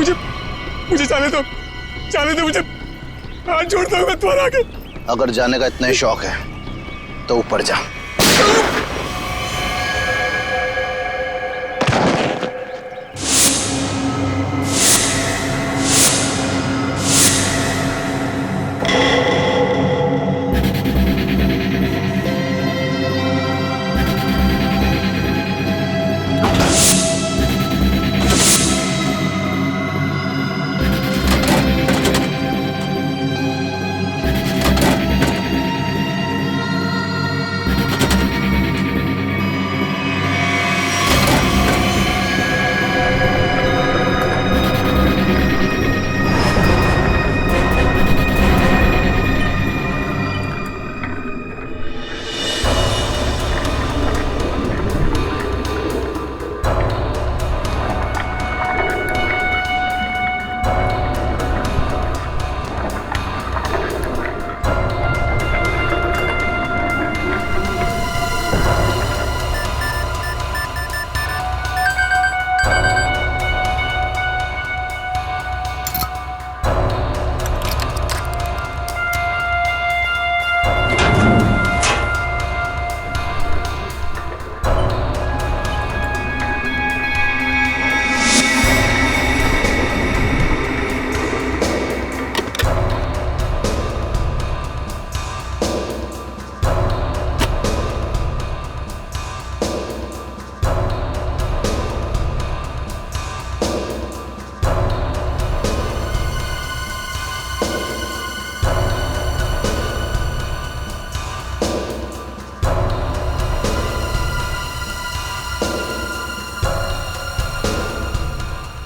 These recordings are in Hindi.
मुझे जाने दो मुझे, हाथ जोड़ता हूँ मैं तुम्हारे आगे। अगर जाने का इतना ही शौक है तो ऊपर जा।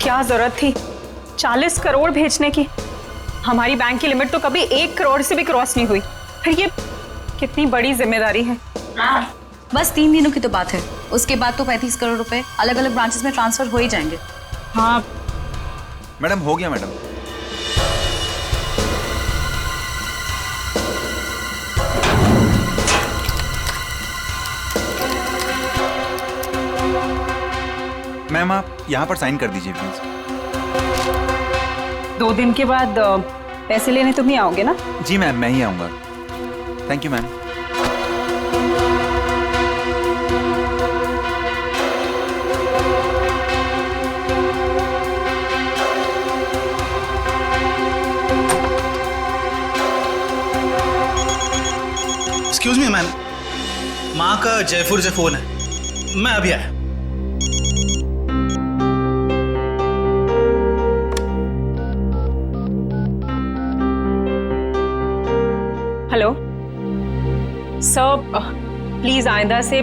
क्या जरूरत थी 40 करोड़ भेजने की? हमारी बैंक की लिमिट तो कभी 1 करोड़ से भी क्रॉस नहीं हुई। फिर ये कितनी बड़ी जिम्मेदारी है। बस 3 दिनों की तो बात है, उसके बाद तो 35 करोड़ रुपए अलग अलग ब्रांचेस में ट्रांसफर हो ही जाएंगे। हाँ मैडम, हो गया मैडम। मैम, आप यहाँ पर साइन कर दीजिए प्लीज। 2 दिन के बाद पैसे लेने तुम ही आओगे ना? जी मैम, मैं ही आऊँगा। Thank you ma'am. Excuse me ma'am, माँ का जयपुर से फोन है, मैं अभी आया। हेलो सर, प्लीज आइंदा से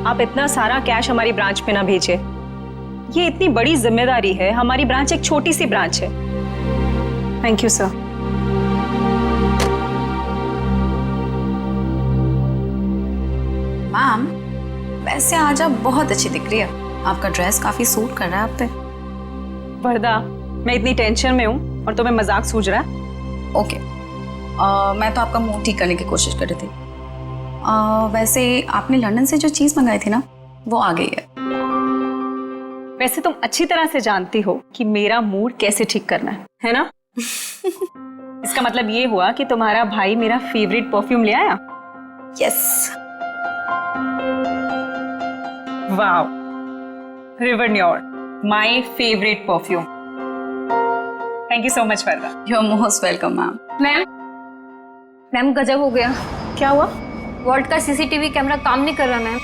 आप इतना सारा कैश हमारी ब्रांच पे ना भेजें। ये इतनी बड़ी जिम्मेदारी है, हमारी ब्रांच एक छोटी सी ब्रांच है। Thank you sir. मैम, वैसे आज आप बहुत अच्छी दिख रही है, आपका ड्रेस काफी सूट कर रहा है आप पे। वरदा, मैं इतनी टेंशन में हूँ और तुम्हें मजाक सूझ रहा है? ओके, मैं तो आपका मूड ठीक करने की कोशिश कर रही थी। वैसे आपने लंदन से जो चीज मंगाई थी ना, वो आ गई है। वैसे तुम अच्छी तरह से जानती हो कि मेरा मूड कैसे ठीक करना है ना? इसका मतलब ये हुआ कि तुम्हारा भाई मेरा फेवरेट परफ्यूम ले आया। यस। वाओ, रिवर न्योर, my favourite perfume. Thank you so much Varda. You are most welcome ma'am. Ma'am गजब हो गया। क्या हुआ? वॉल्ट का सीसीटीवी कैमरा काम नहीं कर रहा मैम।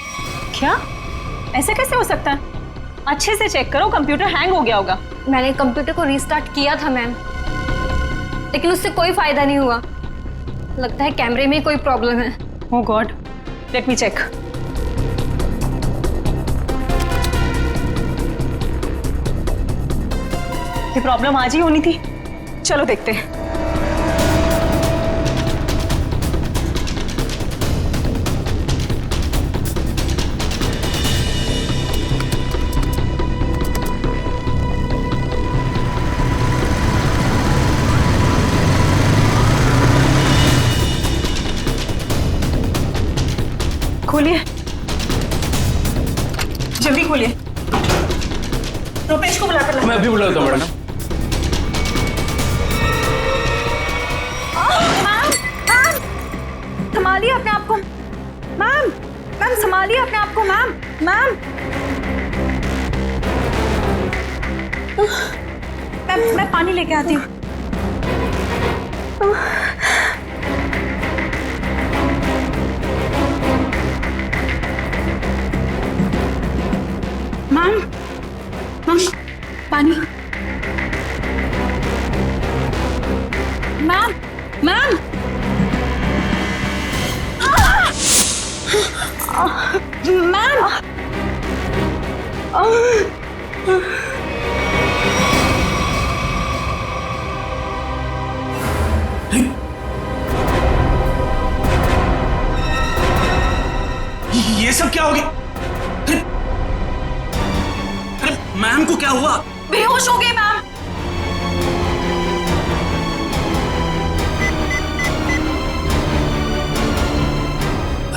क्या? ऐसा कैसे हो सकता है? अच्छे से चेक करो, कंप्यूटर हैंग हो गया होगा। मैंने कंप्यूटर को रीस्टार्ट किया था मैम, लेकिन उससे कोई फायदा नहीं हुआ। लगता है कैमरे में कोई प्रॉब्लम है। ओह गॉड, लेट मी चेक। ये प्रॉब्लम आज ही होनी थी। चलो देखते हैं। खोलिए, जल्दी खोलिए। रुपेश को बुलाकर लाओ। मैं अभी बुलाता हूँ मैडम। संभालिए अपने आप को। मैम, मैम संभालिए अपने आप को। मैम, मैम, मैं पानी लेके आती हूँ। मैम, मैम पानी। मैम, मैम, मैम, ये सब क्या हो गया? अरे मैम को क्या हुआ? बेहोश हो गई मैम।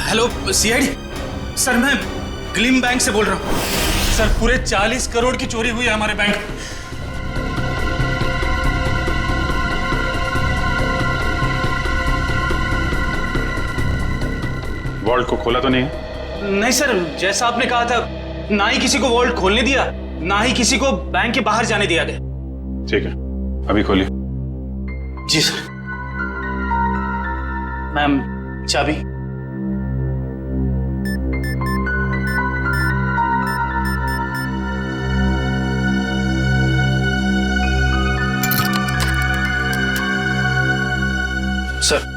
हेलो सीआईडी सर, मैं ग्लिम बैंक से बोल रहा हूँ। सर पूरे 40 करोड़ की चोरी हुई है हमारे बैंक में। वॉल्ट को खोला तो नहीं है? नहीं सर, जैसा आपने कहा था, ना ही किसी को वॉल्ट खोलने दिया, ना ही किसी को बैंक के बाहर जाने दिया गया। ठीक है, अभी खोलिए। जी सर। मैम चाबी। सर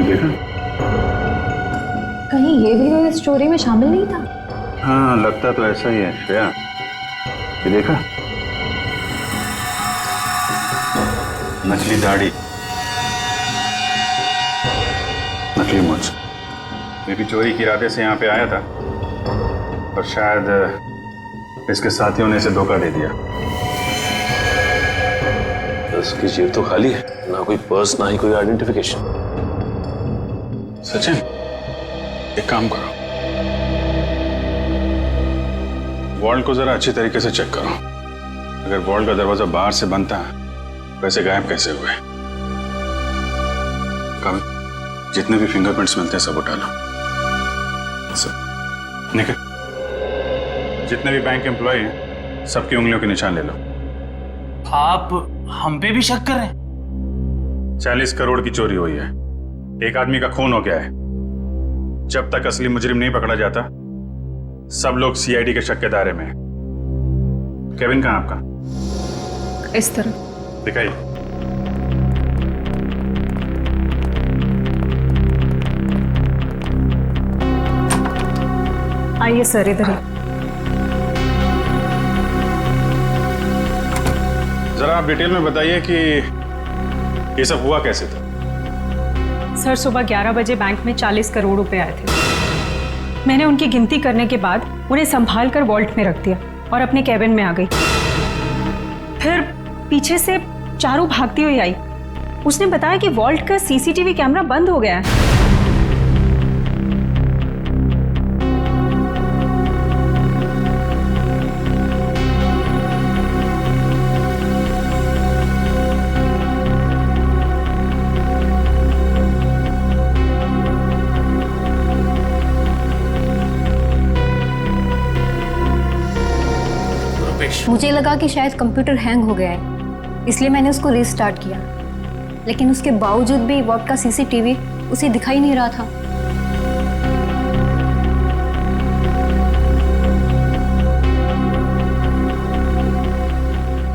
देखा? कहीं ये भी इस चोरी में शामिल नहीं था? हाँ, लगता तो ऐसा ही है श्रेया। ये देखा? नकली दाढ़ी, नकली मूंछ। ये भी चोरी के इरादे से यहाँ पे आया था, और शायद इसके साथियों ने इसे धोखा दे दिया। उसकी जेब तो खाली है, ना कोई पर्स ना ही कोई आइडेंटिफिकेशन। सचिन, एक काम करो, वॉल्ट को जरा अच्छी तरीके से चेक करो। अगर वॉल्ट का दरवाजा बाहर से बंद था, वैसे गायब कैसे हुए? कभी जितने भी फिंगरप्रिंट्स मिलते हैं सब उठा लो। सब निकल, जितने भी बैंक एम्प्लॉय हैं सबकी उंगलियों के निशान ले लो। आप हम पे भी शक कर रहे हैं? 40 करोड़ की चोरी हुई है, एक आदमी का खून हो गया है। जब तक असली मुजरिम नहीं पकड़ा जाता, सब लोग सीआईडी के शक के दायरे में हैं। केविन कहाँ आपका? इस तरह दिखाइए। आइए सर, इधर ही। जरा आप डिटेल में बताइए कि ये सब हुआ कैसे था? सर, सुबह 11 बजे बैंक में 40 करोड़ रुपए आए थे। मैंने उनकी गिनती करने के बाद उन्हें संभाल कर वॉल्ट में रख दिया और अपने कैबिन में आ गई। फिर पीछे से चारू भागती हुई आई। उसने बताया कि वॉल्ट का सीसीटीवी कैमरा बंद हो गया है। मुझे लगा कि शायद कंप्यूटर हैंग हो गया है, इसलिए मैंने उसको रीस्टार्ट किया, लेकिन उसके बावजूद भी वॉल्ट का सीसीटीवी उसे दिखाई नहीं रहा था।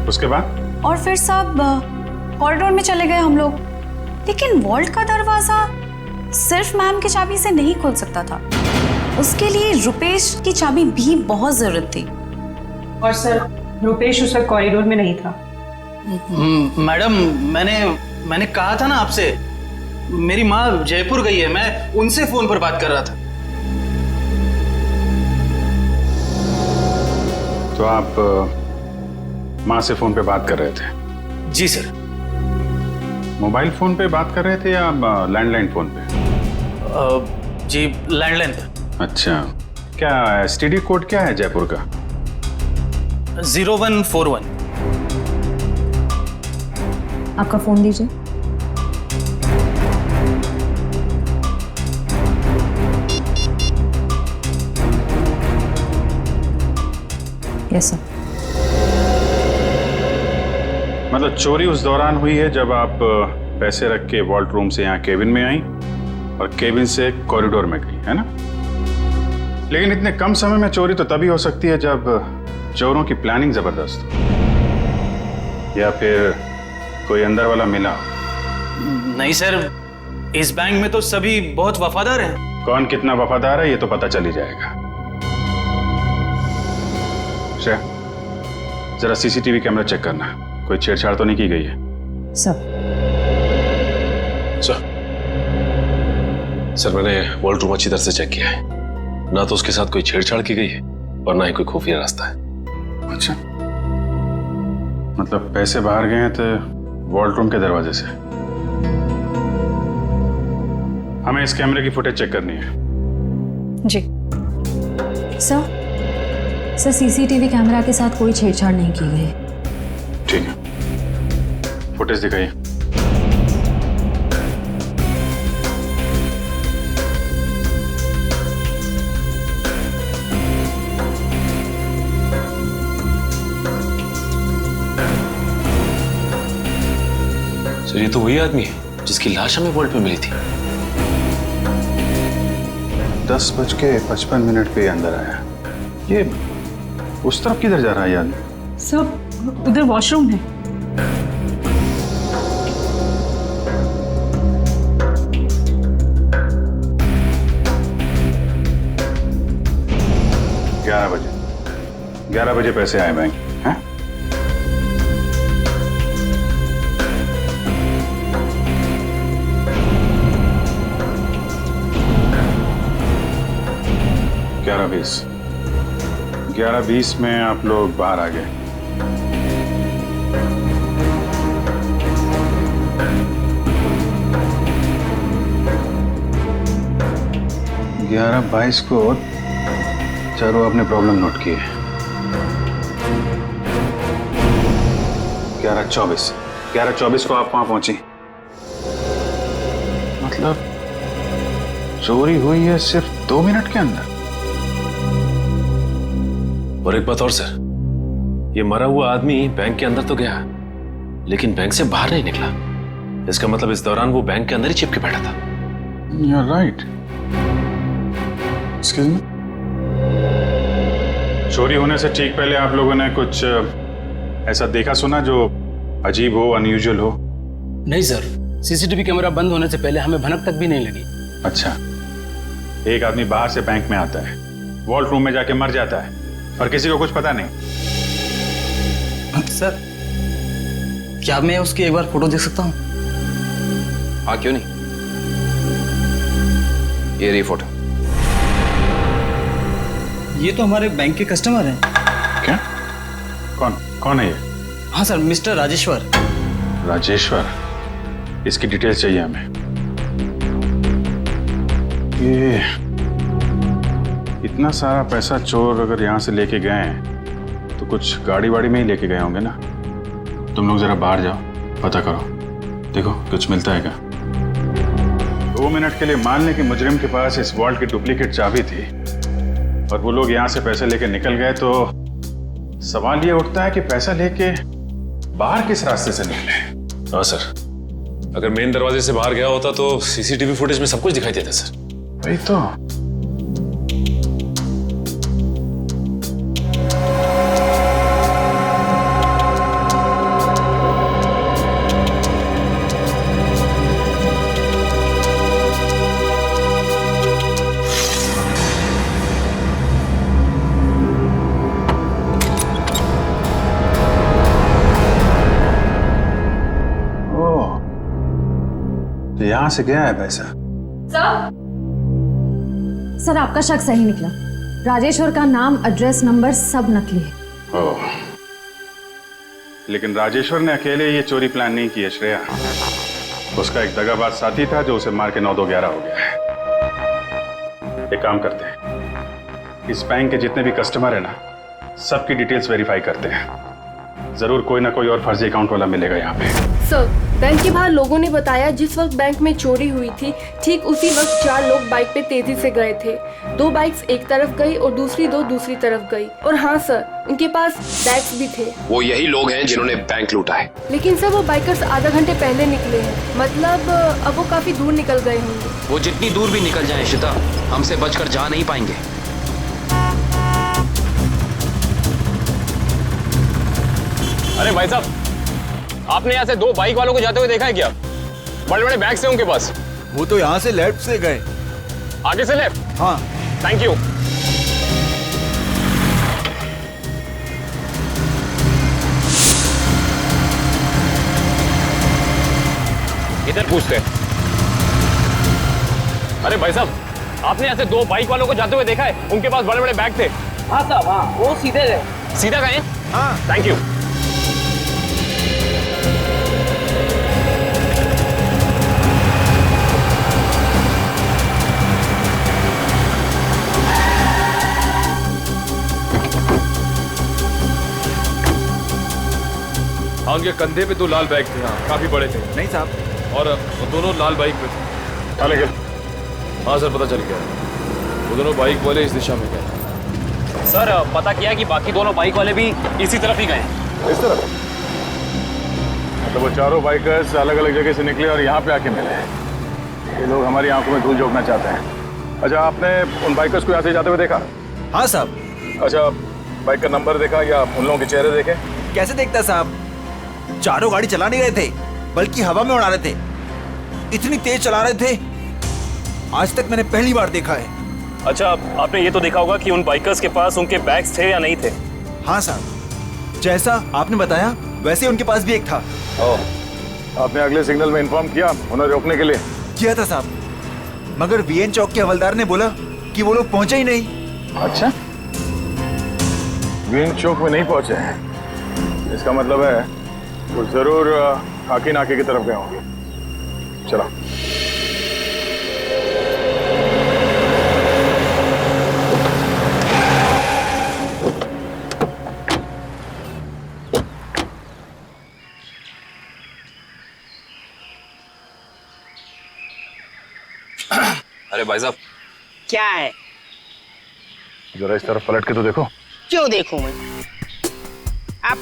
उसके बाद? और फिर सब कॉरिडोर में चले गए हम लोग, लेकिन वॉल्ट का दरवाजा सिर्फ मैम की चाबी से नहीं खुल सकता था। उसके लिए रुपेश की चाबी भी बहुत जरूरत थी। और सर, रुपेश उस वक्त कॉरिडोर में नहीं था। मैडम, मैंने कहा था ना आपसे, मेरी माँ जयपुर गई है, मैं उनसे फोन पर बात कर रहा था। तो आप माँ से फोन पे बात कर रहे थे? जी सर। मोबाइल फोन पे बात कर रहे थे या लैंडलाइन फोन पे? जी लैंडलाइन पर। अच्छा, क्या एसटीडी कोड क्या है जयपुर का? 0141। आपका फ़ोन दीजिए। Yes sir. मतलब चोरी उस दौरान हुई है जब आप पैसे रख के वॉल्ट रूम से यहाँ केबिन में आई और केबिन से कॉरिडोर में गई, है ना? लेकिन इतने कम समय में चोरी तो तभी हो सकती है जब चोरों की प्लानिंग जबरदस्त हो, या फिर कोई अंदर वाला मिला हो। नहीं सर, इस बैंक में तो सभी बहुत वफादार हैं। कौन कितना वफादार है ये तो पता चल ही जाएगा। श्रेया, जरा सीसीटीवी कैमरा चेक करना, कोई छेड़छाड़ तो नहीं की गई है? सर। सर मैंने वॉल्ट रूम अच्छी तरह से चेक किया है, ना तो उसके साथ कोई छेड़छाड़ की गई है और ना ही कोई खुफिया रास्ता है। अच्छा, मतलब पैसे बाहर गए हैं तो वॉल्ट रूम के दरवाजे से। हमें इस कैमरे की फुटेज चेक करनी है। जी सर सीसीटीवी कैमरा के साथ कोई छेड़छाड़ नहीं की गई। ठीक है, फुटेज दिखाइए। सर ये तो वही आदमी है जिसकी लाश हमें वॉल्ट पे मिली थी। 10:55 पे अंदर आया। ये उस तरफ किधर जा रहा है ये आदमी? सब उधर वॉशरूम है। ग्यारह बजे पैसे आए बैंक, हैं? ग्यारह बीस में आप लोग बाहर आ गए। ग्यारह 22 को चारों अपने प्रॉब्लम नोट किए। 11:24 को आप वहां पहुंची। मतलब चोरी हुई है सिर्फ 2 मिनट के अंदर। और एक बात और सर, ये मरा हुआ आदमी बैंक के अंदर तो गया लेकिन बैंक से बाहर नहीं निकला। इसका मतलब इस दौरान वो बैंक के अंदर ही चिपके बैठा था। You're right. Excuse me? चोरी होने से ठीक पहले आप लोगों ने कुछ ऐसा देखा सुना जो अजीब हो, अनयूजुअल हो? नहीं सर, सीसीटीवी कैमरा बंद होने से पहले हमें भनक तक भी नहीं लगी। अच्छा, एक आदमी बाहर से बैंक में आता है, वॉल्ट रूम में जाके मर जाता है और किसी को कुछ पता नहीं। सर क्या मैं उसकी एक बार फोटो देख सकता हूँ? हाँ क्यों नहीं, ये रही फोटो। ये तो हमारे बैंक के कस्टमर हैं। क्या? कौन है ये? हाँ सर, मिस्टर राजेश्वर। राजेश्वर, इसकी डिटेल्स चाहिए हमें। ये इतना सारा पैसा चोर अगर यहाँ से लेके गए हैं तो कुछ गाड़ी वाड़ी में ही लेके गए होंगे ना। तुम लोग जरा बाहर जाओ, पता करो, देखो कुछ मिलता है क्या। 2 मिनट के लिए मान लें कि मुजरिम के पास इस वॉल्ट की डुप्लीकेट चाबी थी और वो लोग यहाँ से पैसे लेके निकल गए, तो सवाल ये उठता है कि पैसा लेके बाहर किस रास्ते से निकले। हाँ सर, अगर मेन दरवाजे से बाहर गया होता तो सीसीटीवी फुटेज में सब कुछ दिखाई देता सर। वही तो। यहाँ से गया है पैसा? सर आपका शक सही निकला। राजेश्वर का नाम, एड्रेस, नंबर सब नकली है। ओह, लेकिन राजेश्वर ने अकेले ये चोरी प्लान नहीं की है श्रेया। उसका एक दगाबाज साथी था जो उसे मार के 9-2-11 हो गया है। एक काम करते हैं, इस बैंक के जितने भी कस्टमर है ना, सबकी डिटेल्स वेरीफाई करते हैं। जरूर कोई ना कोई और फर्जी अकाउंट वाला मिलेगा यहाँ पे। सर, बैंक के बाहर लोगों ने बताया जिस वक्त बैंक में चोरी हुई थी ठीक उसी वक्त 4 लोग बाइक पे तेजी से गए थे। 2 बाइक्स एक तरफ गई और दूसरी 2 दूसरी तरफ गई। और हाँ सर, इनके पास बैग्स भी थे। वो यही लोग हैं जिन्होंने बैंक लूटा है। लेकिन सर वो बाइकर्स आधा घंटे पहले निकले हैं, मतलब अब वो काफी दूर निकल गए होंगे। वो जितनी दूर भी निकल जाएं श्वेता, हमसे बचकर जा नहीं पाएंगे। अरे भाई साहब, आपने यहाँ से 2 बाइक वालों को जाते हुए देखा है क्या? बड़े बड़े बैग्स हैं उनके पास। वो तो यहाँ से लेफ्ट से गए। आगे से लेफ्ट? हाँ। Thank you. इधर पूछते हैं। अरे भाई साहब, आपने यहाँ से 2 बाइक वालों को जाते हुए देखा है? उनके पास बड़े बड़े बैग थे। हाँ साहब, हाँ, वो सीधे गए। सीधा गए? हाँ। Thank you. हाँ, उनके कंधे पे 2 लाल बैग थे। हाँ, काफी बड़े थे। नहीं साहब। और वो दोनों लाल बाइक पे थे। लेकिन हाँ सर, पता चल गया, वो दोनों बाइक वाले इस दिशा में गए। सर, पता किया कि बाकी दोनों बाइक वाले भी इसी तरफ ही गए। इस तरफ? मतलब वो चारों बाइकर्स अलग अलग जगह से निकले और यहाँ पे आके मिले। ये लोग हमारी आंखों में धूल झोंकना चाहते हैं। अच्छा, आपने उन बाइकर्स को यहाँ से जाते हुए देखा? हाँ साहब। अच्छा, बाइक का नंबर देखा या उन लोगों के चेहरे देखे? कैसे देखता साहब, चारों गाड़ी चला नहीं रहे थे, बल्कि हवा में उड़ा रहे थे। इतनी तेज चला रहे थे, आज तक मैंने पहली बार देखा है। अच्छा, आपने ये तो देखा होगा कि उन बाइकर्स के पास उनके बैग्स थे या नहीं थे? हाँ साहब, जैसा आपने बताया वैसे उनके पास भी एक था। आपने अगले सिग्नल में इन्फॉर्म किया उन्हें रोकने के लिए? किया था साहब, मगर वीएन चौक के हवलदार ने बोला कि वो लोग पहुंचे ही नहीं। अच्छा, वीएन चौक में नहीं पहुंचे हैं, इसका मतलब है वो जरूर खाकी नाके की तरफ गए होंगे। चलो। अरे भाई साहब, क्या है? जरा इस तरफ पलट के तो देखो। क्यों देखूं मैं? आप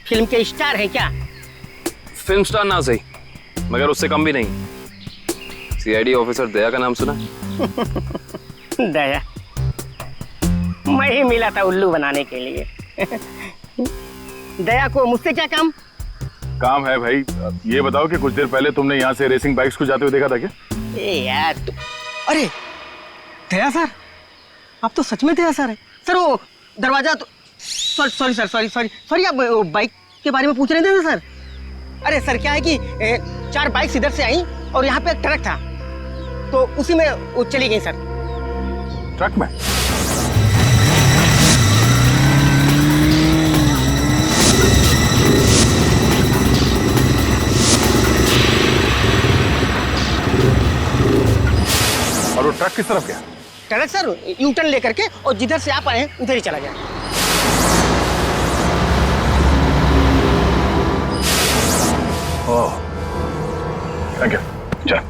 फिल्म के स्टार हैं क्या? फिल्म स्टार ना सही, मगर उससे कम भी नहीं। सीआईडी ऑफिसर दया का नाम सुना? दया? मैं ही मिला था उल्लू बनाने के लिए। दया को मुझसे क्या काम? काम है भाई। ये बताओ कि कुछ देर पहले तुमने यहाँ से रेसिंग बाइक्स को जाते हुए देखा था क्या? ए यार तू, अरे दया सर, आप तो सच में दया सर है। सर वो दरवाजा तो सॉरी सर, सॉरी आप बाइक के बारे में पूछ रहे थे ना सर? अरे सर क्या है कि 4 बाइक्स इधर से आई और यहाँ पे एक ट्रक था, तो उसी में वो चली गई सर। ट्रक में? और वो ट्रक किस तरफ गया? ट्रक सर यू टर्न लेकर के और जिधर से आप आए हैं उधर ही चला गया। ओह, थैंक यू। चल।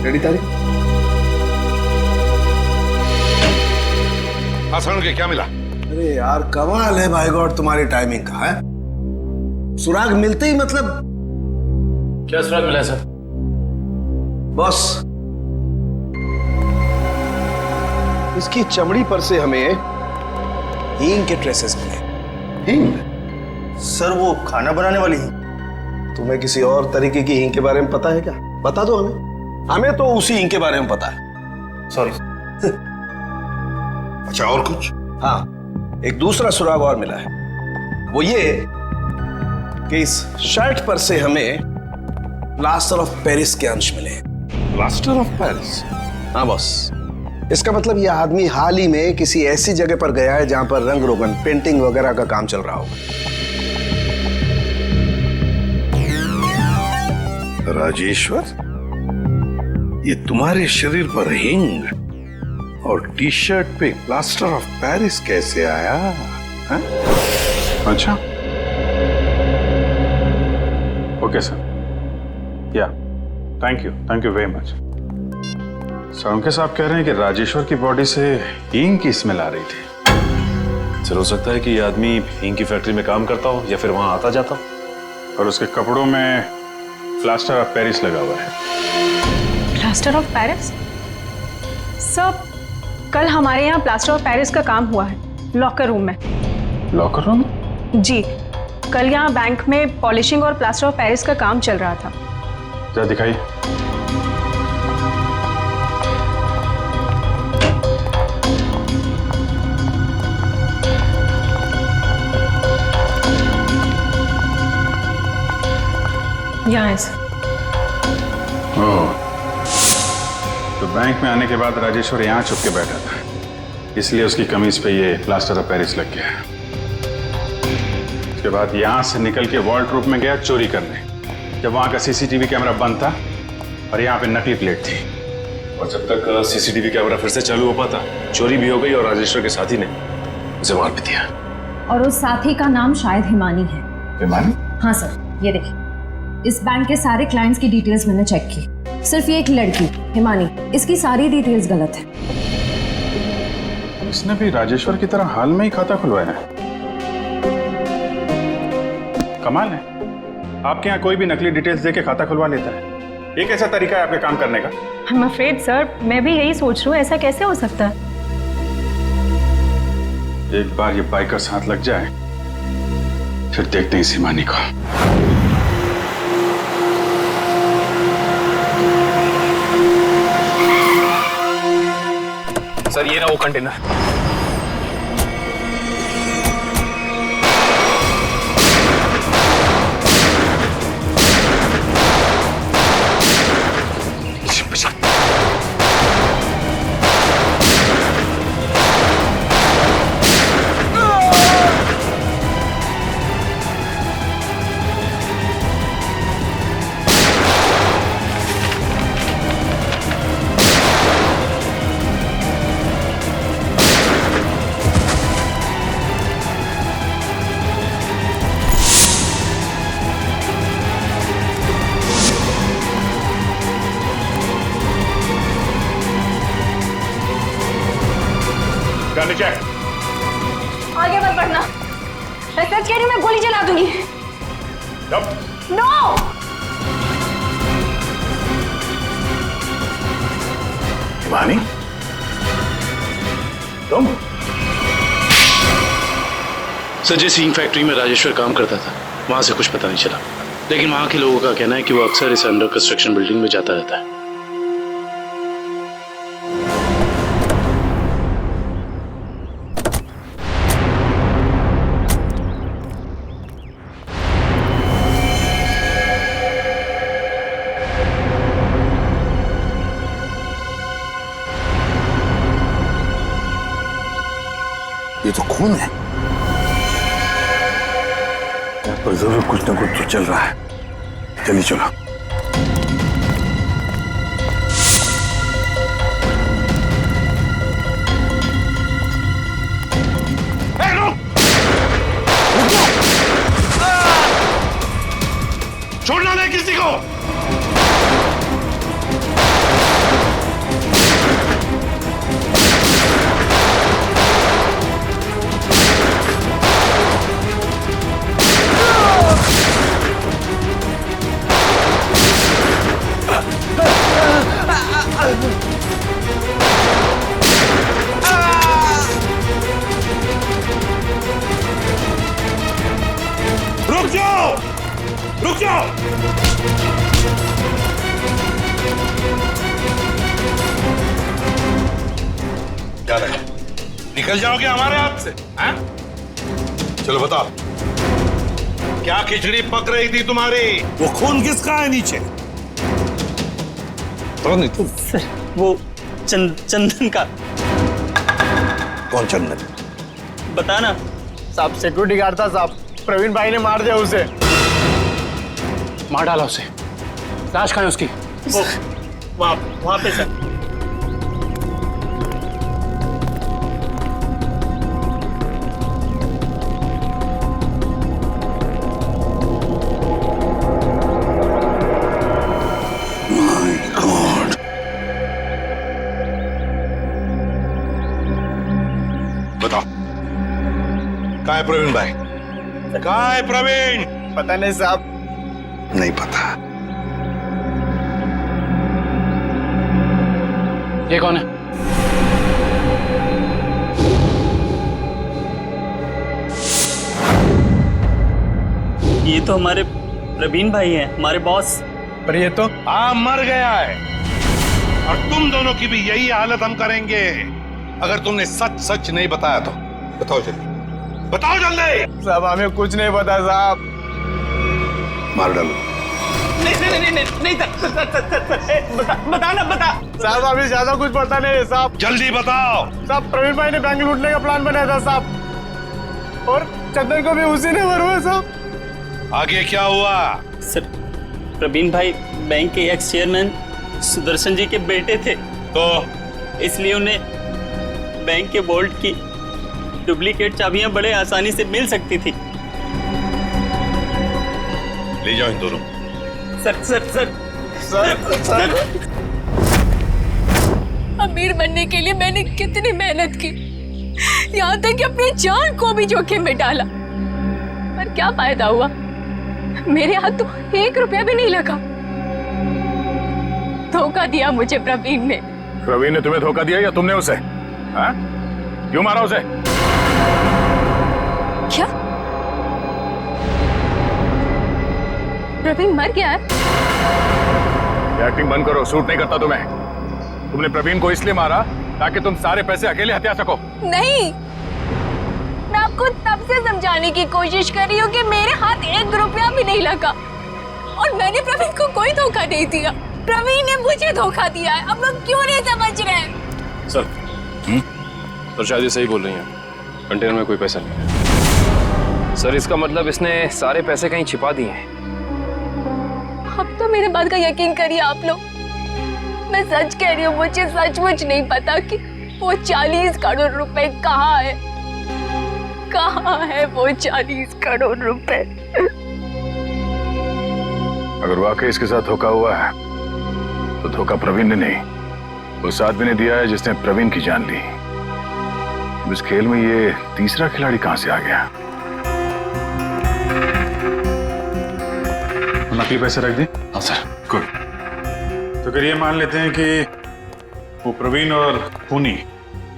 रेडी तारीख? हाँ सर, क्या मिला? अरे यार कमाल है भाई गॉड तुम्हारी टाइमिंग का है। सुराग मिलते ही मतलब। क्या सुराग मिला है सर? बॉस, इसकी चमड़ी पर से हमें हींग के ट्रेसेस मिले। हींग? सर वो खाना बनाने वाली हींग। तुम्हें किसी और तरीके की हींग के बारे में पता है क्या? बता दो हमें। हमें तो उसी हींग के बारे में पता है। सॉरी। अच्छा, और कुछ? हाँ, एक दूसरा सुराग और मिला है। वो ये कि इस शर्ट पर से हमें प्लास्टर ऑफ पेरिस के अंश मिले। Plaster of Paris? हाँ बॉस, इसका मतलब ये आदमी हाल ही में किसी ऐसी जगह पर गया है जहां पर रंग रोगन, पेंटिंग वगैरह का काम चल रहा होगा। राजेश्वर, ये तुम्हारे शरीर पर हिंग और टी शर्ट पे प्लास्टर ऑफ पेरिस कैसे आया? हा? अच्छा, ओके सर, या thank you very much. Sir साहब कह रहे हैं कि राजेश्वर की बॉडी से हींग की स्मेल आ रही थी। सर हो सकता है कि ये आदमी हींग की फैक्ट्री में काम करता हो या फिर वहां आता जाता हो। और उसके कपड़ों में प्लास्टर ऑफ पेरिस लगा हुआ है। Plaster of Paris? सर, कल हमारे यहाँ प्लास्टर ऑफ पेरिस का काम हुआ है लॉकर रूम में। Locker room? जी, कल यहाँ बैंक में पॉलिशिंग और प्लास्टर ऑफ पेरिस का काम चल रहा था। जरा दिखाइए। यहाँ है सर। ओह, तो बैंक में आने के बाद राजेश्वर यहाँ छुप के बैठा था, इसलिए उसकी कमीज पे ये प्लास्टर ऑफ पेरिस लग गया। उसके बाद यहाँ से निकल के वॉल्ट्रूप में गया चोरी करने, जब वहाँ का सीसीटीवी कैमरा बंद था और यहाँ पे नकली प्लेट थी। और जब तक सीसीटीवी कैमरा फिर से चालू हो पाता, चोरी भी हो गई और राजेश्वर के साथी ने उसे मार भी दिया। और उस साथी का नाम शायद हिमानी है। हिमानी? हाँ सर, ये देखिए, इस बैंक के सारे क्लाइंट्स की डिटेल्स मैंने चेक की। सिर्फ ये एक लड़की हिमानी, इसकी सारी डिटेल्स गलत है। इसने भी राजेश्वर की तरह हाल में ही खाता खुलवाया है। कमाल है, आपके यहाँ कोई भी नकली डिटेल्स देके खाता खुलवा लेता है। ये कैसा तरीका है आपके काम करने का? I'm afraid सर, मैं भी यही सोच रही हूँ, ऐसा कैसे हो सकता है? एक बार ये बाइकर्स हाथ लग जाए, फिर देखते हैं इस हिमानी को। सर ये रहा वो कंटेनर। आगे मत बढ़ना, मैं सच कह रही हूँ, मैं गोली चला दूंगी। नो! हिमानी, तुम? सर, जिस हींग फैक्ट्री में राजेश्वर काम करता था, वहां से कुछ पता नहीं चला, लेकिन वहां के लोगों का कहना है कि वो अक्सर इस अंडर कंस्ट्रक्शन बिल्डिंग में जाता रहता है। ये तो खून है। यहाँ पर जरूर कुछ ना कुछ तो चल रहा है। चलिए चलो। छोड़ना नहीं किसी को। निकल जाओगे हमारे हाथ से? हैं? चलो बताओ, क्या खिचड़ी पक रही थी तुम्हारी? वो खून किसका है नीचे? तो नहीं तुम? सर वो चंदन का। कौन चंदन? बताना साहब, सिक्योरिटी गार्ड था साहब, प्रवीण भाई ने मार दिया उसे। मार डाला उसे। लाश कहाँ है उसकी? वो वहां पे सर। बताओ, कहाँ है प्रवीण भाई? कहाँ है प्रवीण? पता नहीं साहब। नहीं पता। ये कौन है? ये तो हमारे प्रवीण भाई हैं, हमारे बॉस। पर ये तो मर गया है। और तुम दोनों की भी यही हालत हम करेंगे अगर तुमने सच सच नहीं बताया तो। बताओ जल्दी, बताओ जल्दी। साहब हमें कुछ नहीं पता साहब। मार डालो। नहीं बता साहब, हमें ज्यादा कुछ पता नहीं है साहब। जल्दी बताओ। साहब प्रवीण भाई ने बैंक लूटने का प्लान बनाया था साहब, और चंदन को भी उसी ने मरवाया साहब। आगे क्या हुआ? सर प्रवीण भाई बैंक के एक्स चेयरमैन सुदर्शन जी के बेटे थे, तो इसलिए उन्हें बैंक के वॉल्ट की डुप्लीकेट चाबियां बड़े आसानी से मिल सकती थी। ले जाओ इन दोनों। सर अमीर बनने के लिए मैंने कितनी मेहनत की, यहाँ तक कि अपनी जान को भी जोखिम में डाला, पर क्या फायदा हुआ? मेरे हाथ तो 1 रुपया भी नहीं लगा। धोखा दिया मुझे प्रवीण ने। प्रवीण ने तुम्हें धोखा दिया या तुमने उसे? हाँ? क्यों मारा उसे? क्या प्रवीण मर गया है? एक्टिंग बंद करो, सूट नहीं करता तुम्हें। तुमने प्रवीण को इसलिए मारा ताकि तुम सारे पैसे अकेले हथिया सको। नहीं, मैं आपको तब से समझाने की कोशिश कर रही हूँ कि मेरे हाथ 1 रुपया भी नहीं लगा और मैंने प्रवीण को कोई धोखा नहीं दिया। प्रवीण ने मुझे धोखा दिया है। अब लोग क्यों नहीं समझ रहे हैं? सर सर शायद ये सही बोल रही हैं, कंटेनर में कोई पैसा नहीं है। सर इसका मतलब इसने सारे पैसे कहीं छिपा दिए हैं। अब तो मेरे बात का यकीन करिए आप लोग, मैं सच कह रही हूँ, मुझे सचमुच नहीं पता कि वो 40 करोड़ रुपए कहाँ है। कहाँ है वो 40 करोड़ रुपए? अगर वाकई इसके साथ धोखा हुआ है तो धोखा प्रवीण ने नहीं, उस आदमी ने दिया है जिसने प्रवीण की जान ली। इस खेल में ये तीसरा खिलाड़ी कहां से आ गया? नकली पैसे रख दी? हाँ सर। गुड। तो फिर ये मान लेते हैं कि वो प्रवीण और खूनी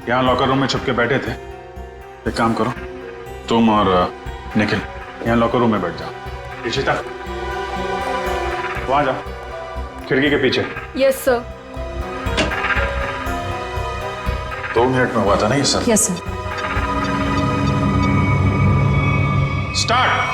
यहाँ लॉकर रूम में छुप के बैठे थे। एक काम करो, तुम और निखिल यहाँ लॉकर रूम में बैठ जाओ। इशिता वहां जाओ, खिड़की के पीछे। Yes sir. 2 मिनट में हुआ था ना ये सर? Yes sir. स्टार्ट।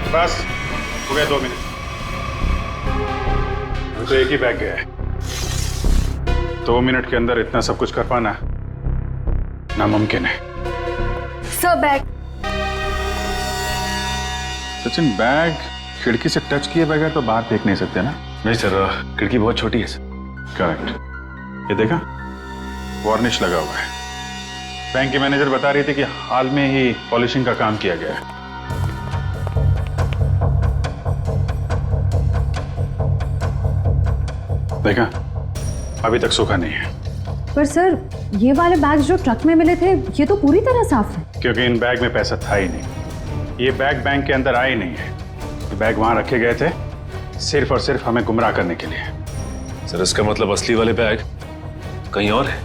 बस हो गया 2 मिनट। तो एक ही बैग गया है। 2 मिनट के अंदर इतना सब कुछ कर पाना नामुमकिन है। Sir bag. सचिन बैग खिड़की से टच किए बगैर तो बाहर फेंक नहीं सकते ना? नहीं सर, खिड़की बहुत छोटी है सर। करेक्ट। ये देखा, वार्निश लगा हुआ है। बैंक की मैनेजर बता रही थी कि हाल में ही पॉलिशिंग का काम किया गया है। देखा, अभी तक सूखा नहीं है। पर सर, ये वाले बैग जो ट्रक में मिले थे, ये तो पूरी तरह साफ है। क्योंकि इन बैग में पैसा था ही नहीं। ये बैग बैंक के अंदर आए नहीं है। ये बैग वहां रखे गए थे सिर्फ और सिर्फ हमें गुमराह करने के लिए। सर, इसका मतलब असली वाले बैग कहीं और है?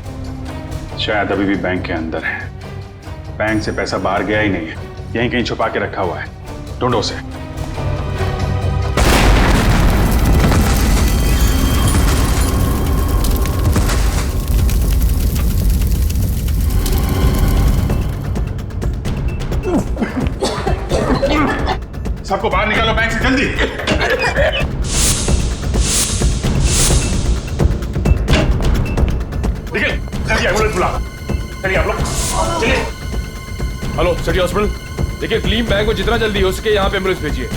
शायद अभी भी बैंक के अंदर है। बैंक से पैसा बाहर गया ही नहीं है, यहीं कहीं छुपा के रखा हुआ है। ढूंढो उसे। सबको बाहर निकालो बैंक से, जल्दी। निकल, जल्दी एम्बुलेंस बुला। चलिए आप लोग, चलिए। हेलो सिटी हॉस्पिटल, देखिए ग्लीम बैंक को जितना जल्दी हो सके यहाँ पे एम्बुलेंस भेजिए।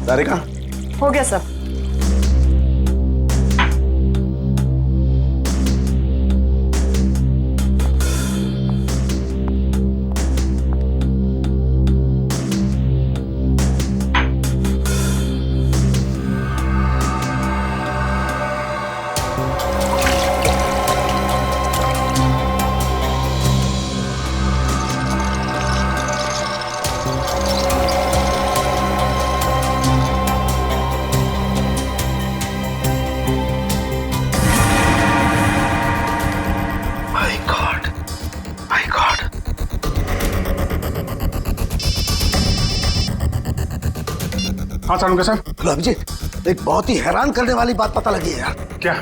सारिका, हो गया सर। हाँ सारुंगा साहब। हेलो अभिजीत, एक बहुत ही हैरान करने वाली बात पता लगी है यार। क्या?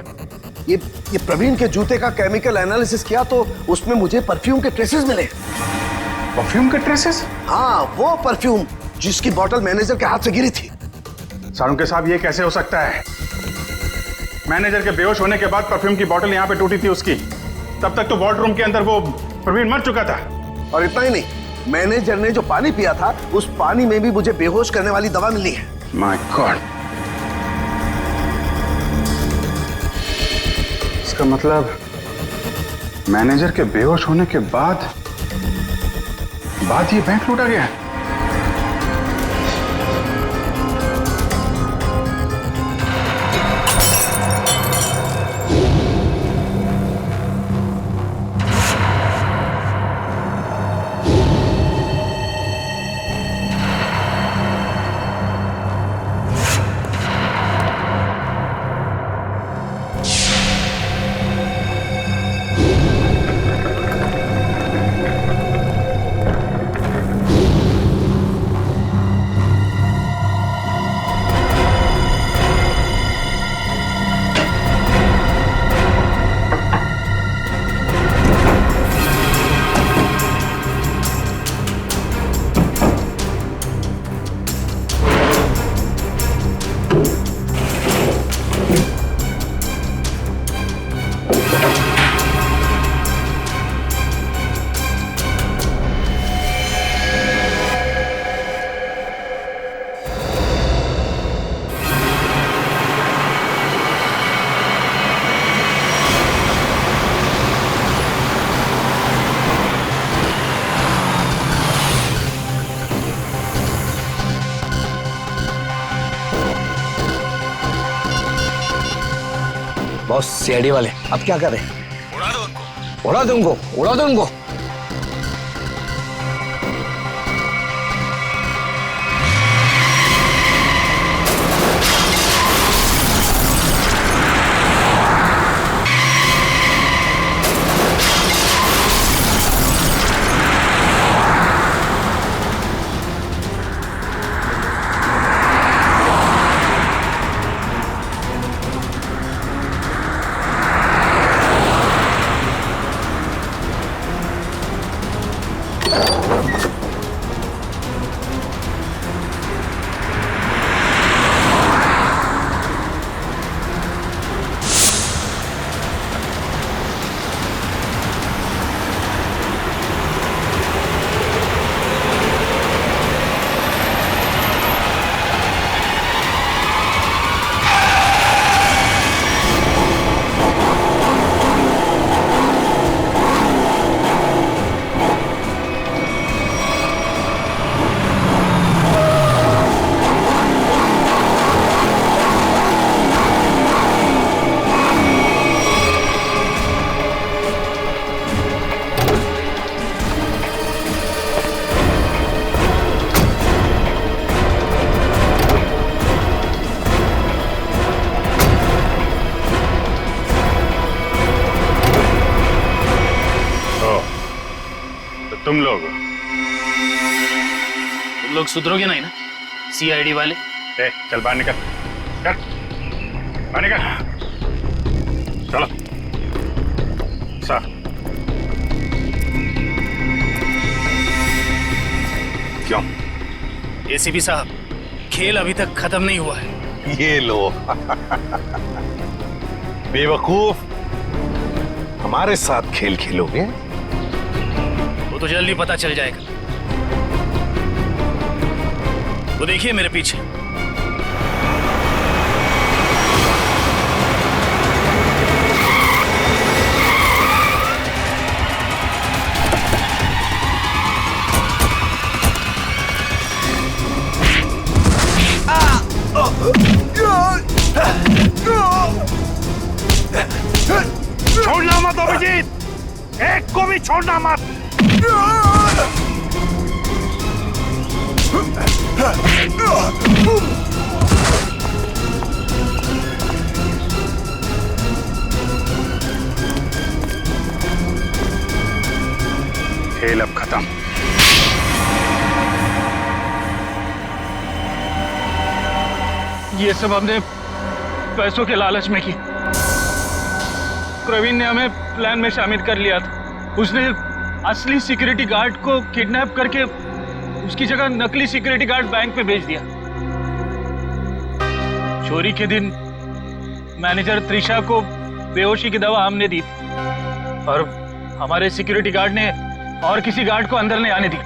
ये प्रवीण के जूते का केमिकल एनालिसिस किया तो उसमें मुझे परफ्यूम के ट्रेसेस मिले। परफ्यूम के ट्रेसेस? हाँ, वो परफ्यूम जिसकी बोतल मैनेजर के हाथ से गिरी थी। सारुंगा साहब, ये कैसे हो सकता है? मैनेजर के बेहोश होने के बाद परफ्यूम की बोतल यहाँ पे टूटी थी उसकी। तब तक तो वार्डरूम के अंदर वो प्रवीण मर चुका था। और इतना ही नहीं, मैनेजर ने जो पानी पिया था उस पानी में भी मुझे बेहोश करने वाली दवा मिली है। माय गॉड, इसका मतलब मैनेजर के बेहोश होने के बाद ये बैंक लूटा गया। बॉस, सीआईडी वाले अब क्या करें? उड़ा दो उनको। उड़ा दो उनको, उड़ा दो उनको। तुम लोग सुधरोगे नहीं ना सीआईडी वाले? चल बाहर निकल, चल बाहर निकल, चलो सर। क्यों? एसीपी साहब, खेल अभी तक खत्म नहीं हुआ है। ये लो बेवकूफ, हमारे साथ खेल खेलोगे? वो तो जल्दी पता चल जाएगा। वो देखिए मेरे पीछे। छोड़ना मत अभिजीत, एक को भी छोड़ना मत। खेल अब खत्म। ये सब हमने पैसों के लालच में की। प्रवीण ने हमें प्लान में शामिल कर लिया था। उसने असली सिक्योरिटी गार्ड को किडनैप करके उसकी जगह नकली सिक्योरिटी गार्ड बैंक पे भेज दिया। चोरी के दिन मैनेजर त्रिशा को बेहोशी की दवा हमने दी थी और हमारे सिक्योरिटी गार्ड ने और किसी गार्ड को अंदर नहीं आने दी।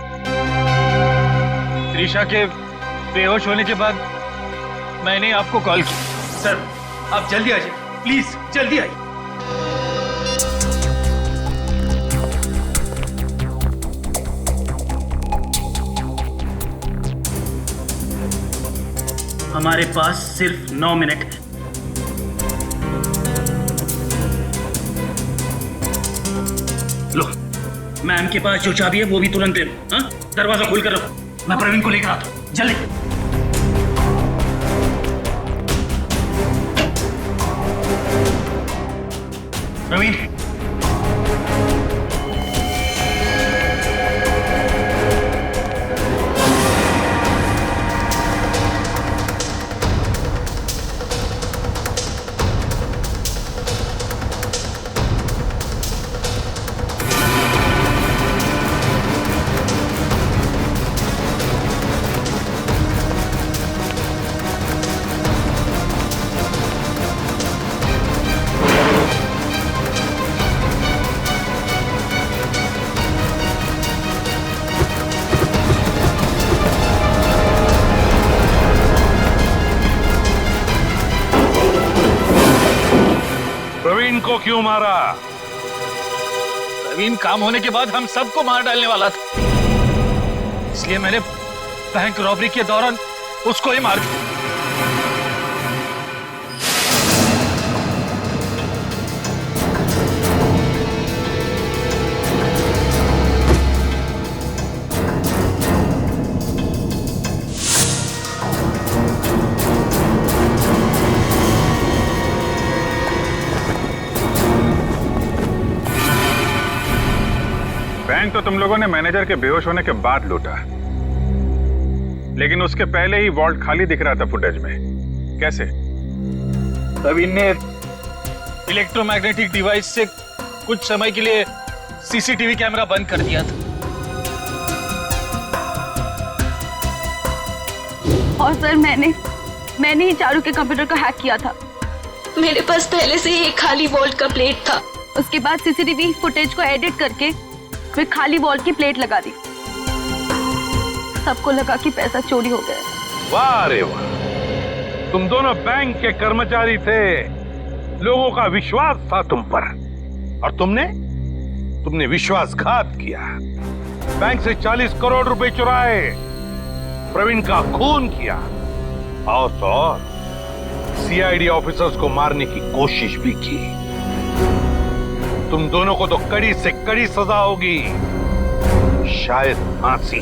त्रिशा के बेहोश होने के बाद मैंने आपको कॉल किया। सर आप जल्दी आ जाइए, प्लीज जल्दी आइए। हमारे पास सिर्फ 9 मिनट है। लो, मैम के पास जो चाबी है वो भी तुरंत दे दो। हाँ, दरवाजा खोल कर रखो, मैं प्रवीण को लेकर आता हूँ। जल्दी। प्रवीण, प्रवीण को क्यों मारा? प्रवीण काम होने के बाद हम सबको मार डालने वाला था, इसलिए मैंने बैंक रॉबरी के दौरान उसको ही मार दिया। बैंक तो तुम लोगों ने मैनेजर के बेहोश होने के बाद लूटा, लेकिन उसके पहले ही वॉल्ट खाली दिख रहा था फुटेज में। कैसे? प्रवीण ने इलेक्ट्रोमैग्नेटिक डिवाइस से कुछ समय के लिए सीसीटीवी कैमरा बंद कर दिया था। और सर मैंने ही चारू के कंप्यूटर को हैक किया था। मेरे पास पहले से ही एक खाली वॉल्ट का प्लेट था। उसके बाद सीसीटीवी फुटेज को एडिट करके फिर खाली वॉल्ट की प्लेट लगा दी। सबको लगा कि पैसा चोरी हो गया। वाह रे वाह, तुम दोनों बैंक के कर्मचारी थे, लोगों का विश्वास था तुम पर, और तुमने विश्वासघात किया। बैंक से 40 करोड़ रुपए चुराए, प्रवीण का खून किया, और तो और सीआईडी ऑफिसर्स को मारने की कोशिश भी की। तुम दोनों को तो कड़ी से कड़ी सजा होगी, शायद फांसी।